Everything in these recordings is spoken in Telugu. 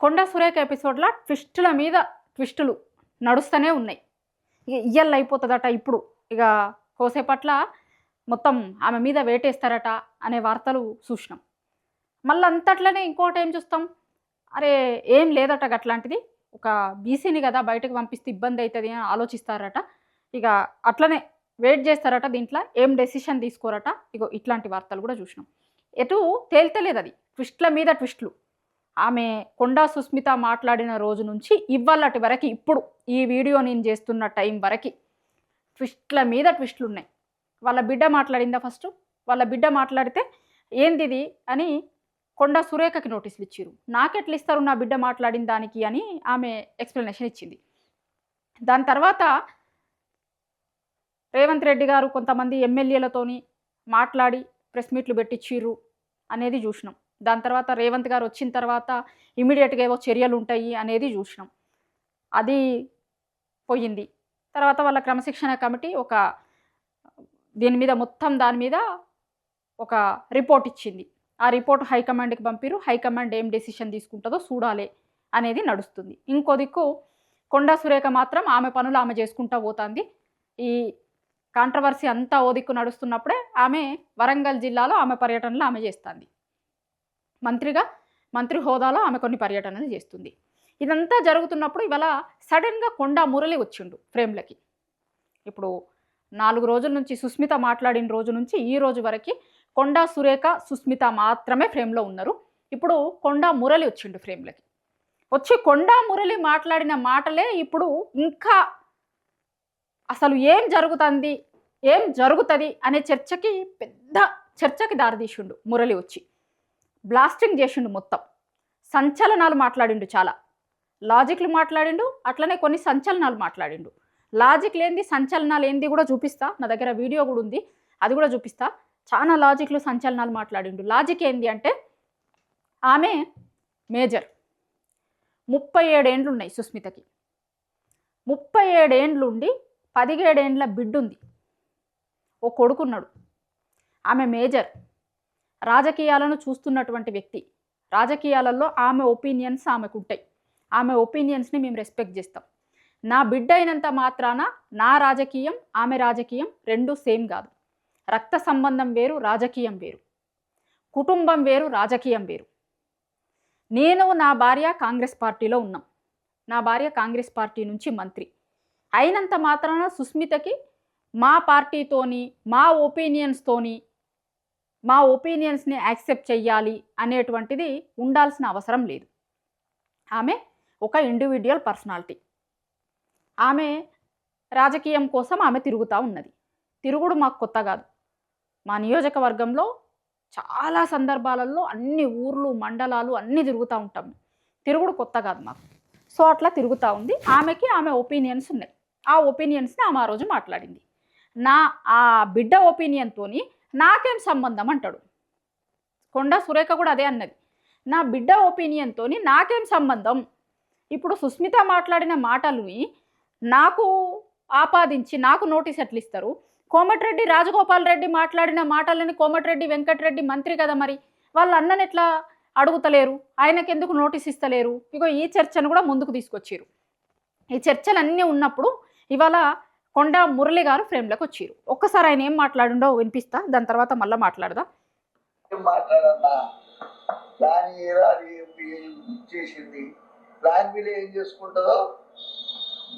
కొండ సురేఖ ఎపిసోడ్‌ల ట్విస్టుల మీద ట్విస్టులు నడుస్తూనే ఉన్నాయి. ఇయ్యాల అయిపోతదట ఇప్పుడు. ఇక కోసేపట్ల మొత్తం ఆమె మీద వేటేస్తారట అనే వార్తలు చూసినాం. మళ్ళీ అంతట్లనే ఇంకోటేం చూస్తాం, అరే ఏం లేదట గట్లాంటిది. ఒక బీసీని కదా బయటకు పంపిస్తే ఇబ్బంది అవుతుంది అని ఆలోచిస్తారట. ఇక అట్లనే వెయిట్ చేస్తారట, దీంట్లో ఏం డెసిషన్ తీసుకోరట. ఇగో ఇట్లాంటి వార్తలు కూడా చూసినాం. ఎటు తేల్తలేదు అది, ట్విస్ట్ల మీద ట్విస్టులు. ఆమె కొండా సుస్మిత మాట్లాడిన రోజు నుంచి ఇవ్వాలటి వరకు, ఇప్పుడు ఈ వీడియో నేను చేస్తున్న టైం వరకు ట్విస్ట్ల మీద ట్విస్టులు ఉన్నాయి. వాళ్ళ బిడ్డ మాట్లాడిందా ఫస్ట్? వాళ్ళ బిడ్డ మాట్లాడితే ఏందిది అని కొండా సురేఖకి నోటీసులు ఇచ్చారు. నాకెట్లు ఇస్తారు నా బిడ్డ మాట్లాడిన దానికి అని ఆమె ఎక్స్ప్లెనేషన్ ఇచ్చింది. దాని తర్వాత రేవంత్ రెడ్డి గారు కొంతమంది ఎమ్మెల్యేలతోని మాట్లాడి ప్రెస్ మీట్లు పెట్టించిర్రు అనేది చూసినాం. దాని తర్వాత రేవంత్ గారు వచ్చిన తర్వాత ఇమీడియట్గా ఏవో చర్యలు ఉంటాయి అనేది చూసినాం. అది పోయింది. తర్వాత వాళ్ళ క్రమశిక్షణ కమిటీ ఒక దీని మీద మొత్తం దాని మీద ఒక రిపోర్ట్ ఇచ్చింది. ఆ రిపోర్ట్ హైకమాండ్కి పంపిరు. హైకమాండ్ ఏం డెసిషన్ తీసుకుంటుందో చూడాలి అనేది నడుస్తుంది. ఇంకో దిక్కు కొండా సురేఖ మాత్రం ఆమె పనులు ఆమె చేసుకుంటూ పోతుంది. ఈ కాంట్రవర్సీ అంతా ఓ దిక్కు నడుస్తున్నప్పుడే ఆమె వరంగల్ జిల్లాలో ఆమె పర్యటనలు ఆమె చేస్తుంది. మంత్రి హోదాలో ఆమె కొన్ని పర్యటనలు చేస్తుంది. ఇదంతా జరుగుతున్నప్పుడు ఇవాళ సడన్గా కొండా మురళి వచ్చిండు ఫ్రేమ్లకి. ఇప్పుడు 4 రోజుల నుంచి సుస్మిత మాట్లాడిన రోజు నుంచి ఈ రోజు వరకు కొండా సురేఖ సుస్మిత మాత్రమే ఫ్రేమ్లో ఉన్నారు. ఇప్పుడు కొండా మురళి వచ్చిండు ఫ్రేమ్లకి. వచ్చి కొండా మురళి మాట్లాడిన మాటలే ఇప్పుడు ఇంకా అసలు ఏం జరుగుతుంది అనే పెద్ద చర్చకి దారితీసిండు. మురళి వచ్చి బ్లాస్టింగ్ చేసిండు. మొత్తం సంచలనాలు మాట్లాడిండు, చాలా లాజిక్లు మాట్లాడిండు, అట్లనే కొన్ని సంచలనాలు మాట్లాడిండు. లాజిక్ లేనిది సంచలనాలు ఏంది కూడా చూపిస్తా, నా దగ్గర వీడియో కూడా ఉంది, అది కూడా చూపిస్తా. చాలా లాజిక్లు సంచలనాలు మాట్లాడిండు. లాజిక్ ఏంది అంటే, ఆమె మేజర్, 37 ఏండ్లు ఉన్నాయి సుస్మితకి. 37 ఏండ్లు ఉండి 17 ఏండ్ల బిడ్డుంది, ఓ కొడుకున్నాడు. ఆమె మేజర్, రాజకీయాలను చూస్తున్నటువంటి వ్యక్తి. రాజకీయాలలో ఆమె ఒపీనియన్స్ ఆమెకు ఉంటాయి. ఆమె ఒపీనియన్స్ని మేము రెస్పెక్ట్ చేస్తాం. నా బిడ్డ అయినంత మాత్రాన నా రాజకీయం ఆమె రాజకీయం రెండు సేమ్ కాదు. రక్త సంబంధం వేరు, రాజకీయం వేరు. కుటుంబం వేరు, రాజకీయం వేరు. నేను నా భార్య కాంగ్రెస్ పార్టీలో ఉన్నాం. నా భార్య కాంగ్రెస్ పార్టీ నుంచి మంత్రి అయినంత మాత్రాన సుస్మితకి మా పార్టీతోని మా ఒపీనియన్స్ని యాక్సెప్ట్ చెయ్యాలి అనేటువంటిది ఉండాల్సిన అవసరం లేదు. ఆమె ఒక ఇండివిజువల్ పర్సనాలిటీ. ఆమె రాజకీయం కోసం ఆమె తిరుగుతూ ఉన్నది. తిరుగుడు మాకు కొత్త కాదు. మా నియోజకవర్గంలో చాలా సందర్భాలలో అన్ని ఊర్లు మండలాలు అన్నీ తిరుగుతూ ఉంటాం. తిరుగుడు కొత్త కాదు మాకు. సో అట్లా తిరుగుతూ ఉంది. ఆమె ఒపీనియన్స్ ఉన్నాయి. ఆ ఒపీనియన్స్ని ఆమె ఆ రోజు మాట్లాడింది. ఆ బిడ్డ ఒపీనియన్తో నాకేం సంబంధం అంటాడు. కొండా సురేఖ కూడా అదే అన్నది, నా బిడ్డ ఒపీనియన్తో నాకేం సంబంధం. ఇప్పుడు సుస్మిత మాట్లాడిన మాటలని నాకు ఆపాదించి నాకు నోటీస్ ఎట్లు ఇస్తారు? కోమటిరెడ్డి రాజగోపాల్ రెడ్డి మాట్లాడిన మాటలని కోమటిరెడ్డి వెంకటరెడ్డి మంత్రి కదా, మరి వాళ్ళ అన్నని ఎట్లా అడుగుతలేరు? ఆయనకు ఎందుకు నోటీస్ ఇస్తలేరు? ఇగో ఈ చర్చను కూడా ముందుకు తీసుకొచ్చారు. ఈ చర్చలన్నీ ఉన్నప్పుడు ఇవాళ కొండా మురళి గారు ఫ్రేమ్లోకి వచ్చారు. ఒక్కసారి ఆయన ఏం మాట్లాడిండో వినిపిస్తా, దాని తర్వాత మళ్ళీ మాట్లాడదాం. ప్లాన్ బిల్ ఏం చేసుకుంటుందో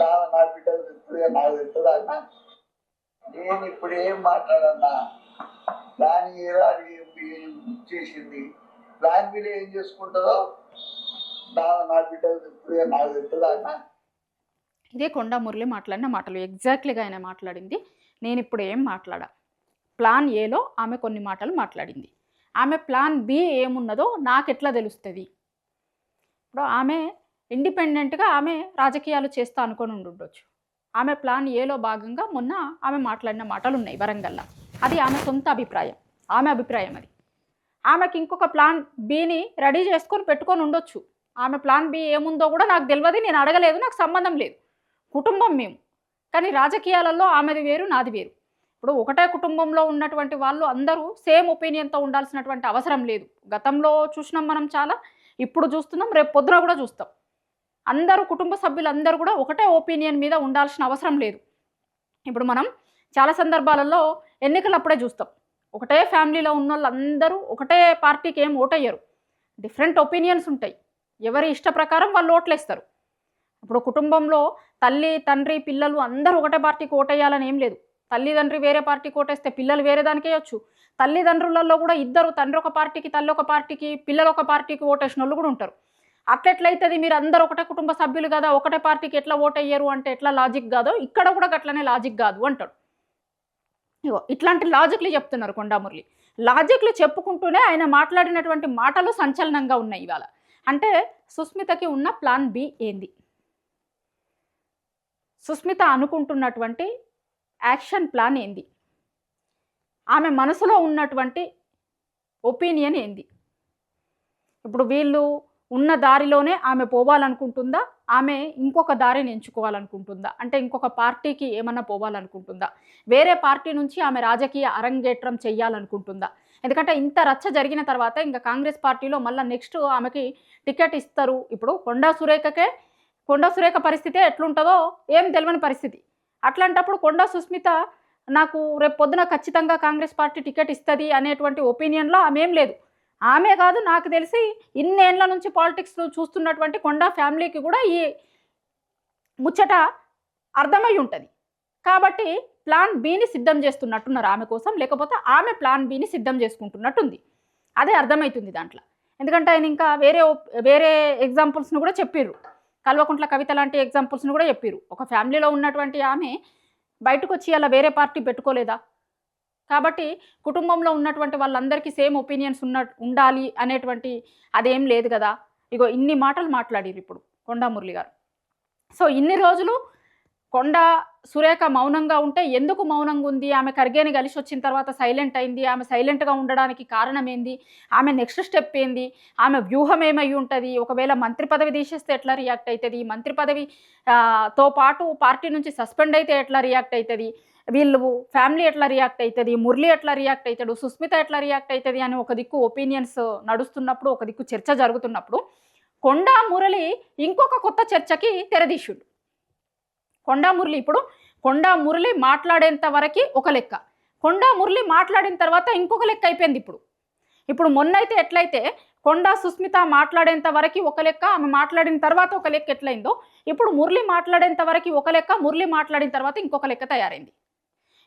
నా బిడ్డలు చెప్తుందిగా నాకు చెప్తుంది అన్న. నేను ఇప్పుడు ఏం మాట్లాడన్నా, ప్లాన్ చేసింది. ప్లాన్ బిల్ ఏం చేసుకుంటుందో నా బిడ్డలు చెప్తుందిగా నాకు చెప్తుంది అన్న. ఇదే కొండా మురళి మాట్లాడిన మాటలు, ఎగ్జాక్ట్లీగా ఆయన మాట్లాడింది. నేను ఇప్పుడు ఏం మాట్లాడా, ప్లాన్ ఏలో ఆమె కొన్ని మాటలు మాట్లాడింది. ఆమె ప్లాన్ బి ఏమున్నదో నాకెట్లా తెలుస్తుంది? ఇప్పుడు ఆమె ఇండిపెండెంట్గా ఆమె రాజకీయాలు చేస్తా అనుకొని ఉండొచ్చు. ఆమె ప్లాన్ ఏలో భాగంగా మొన్న ఆమె మాట్లాడిన మాటలు ఉన్నాయి వరంగల్లో. అది ఆమె సొంత అభిప్రాయం, ఆమె అభిప్రాయం అది. ఆమెకి ఇంకొక ప్లాన్ బిని రెడీ చేసుకొని పెట్టుకొని ఉండొచ్చు. ఆమె ప్లాన్ బి ఏముందో కూడా నాకు తెలియదు, నేను అడగలేదు, నాకు సంబంధం లేదు. కుటుంబం మేము, కానీ రాజకీయాలలో ఆమెది వేరు, నాది వేరు. ఇప్పుడు ఒకటే కుటుంబంలో ఉన్నటువంటి వాళ్ళు అందరూ సేమ్ ఒపీనియన్తో ఉండాల్సినటువంటి అవసరం లేదు. గతంలో చూసినాం మనం చాలా. ఇప్పుడు చూస్తున్నాం, రేపు పొద్దున కూడా చూస్తాం. అందరూ కుటుంబ సభ్యులందరూ కూడా ఒకటే ఒపీనియన్ మీద ఉండాల్సిన అవసరం లేదు. ఇప్పుడు మనం చాలా సందర్భాలలో ఎన్నికలు అప్పుడే చూస్తాం. ఒకటే ఫ్యామిలీలో ఉన్న వాళ్ళందరూ ఒకటే పార్టీకి ఏం ఓటయ్యరు. డిఫరెంట్ ఒపీనియన్స్ ఉంటాయి. ఎవరి ఇష్ట ప్రకారం వాళ్ళు ఓట్లేస్తారు. ఇప్పుడు కుటుంబంలో తల్లి, తండ్రి, పిల్లలు అందరూ ఒకటే పార్టీకి ఓటేయాలని ఏం లేదు. తల్లిదండ్రి వేరే పార్టీకి ఓటేస్తే పిల్లలు వేరే దానికి వేయచ్చు. తల్లిదండ్రులలో కూడా ఇద్దరు, తండ్రి ఒక పార్టీకి, తల్లి ఒక పార్టీకి, పిల్లలు ఒక పార్టీకి ఓటేసిన వాళ్ళు కూడా ఉంటారు. అట్లెట్లయితుంది? మీరు అందరూ ఒకటే కుటుంబ సభ్యులు కదా, ఒకటే పార్టీకి ఎట్లా ఓటయ్యారు అంటే ఎట్లా లాజిక్ కాదో ఇక్కడ కూడా గట్లనే లాజిక్ కాదు అంటాడు. ఇగో ఇట్లాంటి లాజిక్లు చెప్తున్నారు కొండా మురళి. లాజిక్లు చెప్పుకుంటూనే ఆయన మాట్లాడినటువంటి మాటలు సంచలనంగా ఉన్నాయి ఇవాళ. అంటే సుస్మితకి ఉన్న ప్లాన్ బి ఏంది, సుస్మిత అనుకుంటున్నటువంటి యాక్షన్ ప్లాన్ ఏంది, ఆమె మనసులో ఉన్నటువంటి ఒపీనియన్ ఏంది. ఇప్పుడు వీళ్ళు ఉన్న దారిలోనే ఆమె పోవాలనుకుంటుందా, ఆమె ఇంకొక దారిని ఎంచుకోవాలనుకుంటుందా, అంటే ఇంకొక పార్టీకి ఏమన్నా పోవాలనుకుంటుందా, వేరే పార్టీ నుంచి ఆమె రాజకీయ అరంగేట్రం చెయ్యాలనుకుంటుందా. ఎందుకంటే ఇంత రచ్చ జరిగిన తర్వాత ఇంకా కాంగ్రెస్ పార్టీలో మళ్ళీ నెక్స్ట్ ఆమెకి టికెట్ ఇస్తారు. ఇప్పుడు కొండా సురేఖ పరిస్థితే ఎట్లుంటుందో ఏం తెలియని పరిస్థితి. అట్లాంటప్పుడు కొండా సుస్మిత నాకు రేపు పొద్దున ఖచ్చితంగా కాంగ్రెస్ పార్టీ టికెట్ ఇస్తుంది అనేటువంటి ఒపీనియన్లో ఆమె ఏం లేదు. ఆమె కాదు, నాకు తెలిసి ఇన్నేళ్ల నుంచి పాలిటిక్స్ చూస్తున్నటువంటి కొండా ఫ్యామిలీకి కూడా ఈ ముచ్చట అర్థమై ఉంటుంది. కాబట్టి ప్లాన్ బిని సిద్ధం చేస్తున్నట్టున్నారు ఆమె కోసం, లేకపోతే ఆమె ప్లాన్ బిని సిద్ధం చేసుకుంటున్నట్టుంది. అదే అర్థమవుతుంది దాంట్లో. ఎందుకంటే ఆయన ఇంకా వేరే ఎగ్జాంపుల్స్ను కూడా చెప్పిర్రు. కల్వకుంట్ల కవిత లాంటి ఎగ్జాంపుల్స్ను కూడా చెప్పిర్రు. ఒక ఫ్యామిలీలో ఉన్నటువంటి ఆమె బయటకు వచ్చి అలా వేరే పార్టీ పెట్టుకోలేదా. కాబట్టి కుటుంబంలో ఉన్నటువంటి వాళ్ళందరికీ సేమ్ ఒపీనియన్స్ ఉండాలి అనేటువంటి అదేం లేదు కదా. ఇగో ఇన్ని మాటలు మాట్లాడిరు ఇప్పుడు కొండా మురళి గారు. సో ఇన్ని రోజులు కొండా సురేఖ మౌనంగా ఉంటే ఎందుకు మౌనంగా ఉంది, ఆమె ఖర్గేని కలిసి వచ్చిన తర్వాత సైలెంట్ అయింది, ఆమె సైలెంట్గా ఉండడానికి కారణం ఏంది, ఆమె నెక్స్ట్ స్టెప్ ఏంది, ఆమె వ్యూహం ఏమై ఉంటుంది, ఒకవేళ మంత్రి పదవి తీసేస్తే ఎట్లా రియాక్ట్ అవుతుంది, మంత్రి పదవి తో పాటు పార్టీ నుంచి సస్పెండ్ అయితే ఎట్లా రియాక్ట్ అవుతుంది, వీళ్ళు ఫ్యామిలీ ఎట్లా రియాక్ట్ అవుతుంది, మురళి ఎట్లా రియాక్ట్ అవుతాడు, సుస్మిత ఎట్లా రియాక్ట్ అవుతుంది అని ఒక దిక్కు ఒపీనియన్స్ నడుస్తున్నప్పుడు, ఒక దిక్కు చర్చ జరుగుతున్నప్పుడు కొండా మురళి ఇంకొక కొత్త చర్చకి తెరదీషుడు. కొండా మురళి మాట్లాడేంత వరకు ఒక లెక్క, కొండా మురళి మాట్లాడిన తర్వాత ఇంకొక లెక్క అయిపోయింది. ఇప్పుడు మొన్నైతే ఎట్లయితే కొండా సుస్మిత మాట్లాడేంత వరకు ఒక లెక్క, ఆమె మాట్లాడిన తర్వాత ఒక లెక్క ఎట్లయిందో ఇప్పుడు మురళి మాట్లాడేంత వరకు ఒక లెక్క, మురళి మాట్లాడిన తర్వాత ఇంకొక లెక్క తయారైంది.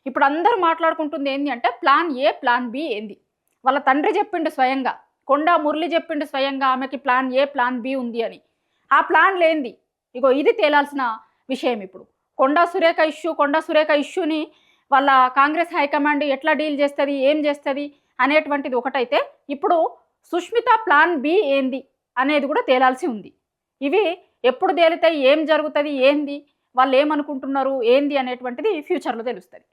ఇప్పుడు అందరూ మాట్లాడుకుంటుంది ఏంది అంటే ప్లాన్ ఏ, ప్లాన్ బి ఏంది. వాళ్ళ తండ్రి చెప్పిండు స్వయంగా, కొండా మురళి చెప్పిండు స్వయంగా ఆమెకి ప్లాన్ ఏ, ప్లాన్ బి ఉంది అని. ఆ ప్లాన్ లేనిది ఇగో ఇది తేలాల్సిన విషయం. ఇప్పుడు కొండా సురేఖ ఇష్యూని వాళ్ళ కాంగ్రెస్ హైకమాండ్ ఎట్లా డీల్ చేస్తుంది, ఏం చేస్తుంది అనేటువంటిది ఒకటైతే, ఇప్పుడు సుష్మిత ప్లాన్ బి ఏంది అనేది కూడా తేలాల్సి ఉంది. ఇవి ఎప్పుడు తేలుతాయి, ఏం జరుగుతుంది, ఏంది వాళ్ళు ఏమనుకుంటున్నారు ఏంది అనేటువంటిది ఫ్యూచర్లో తెలుస్తుంది.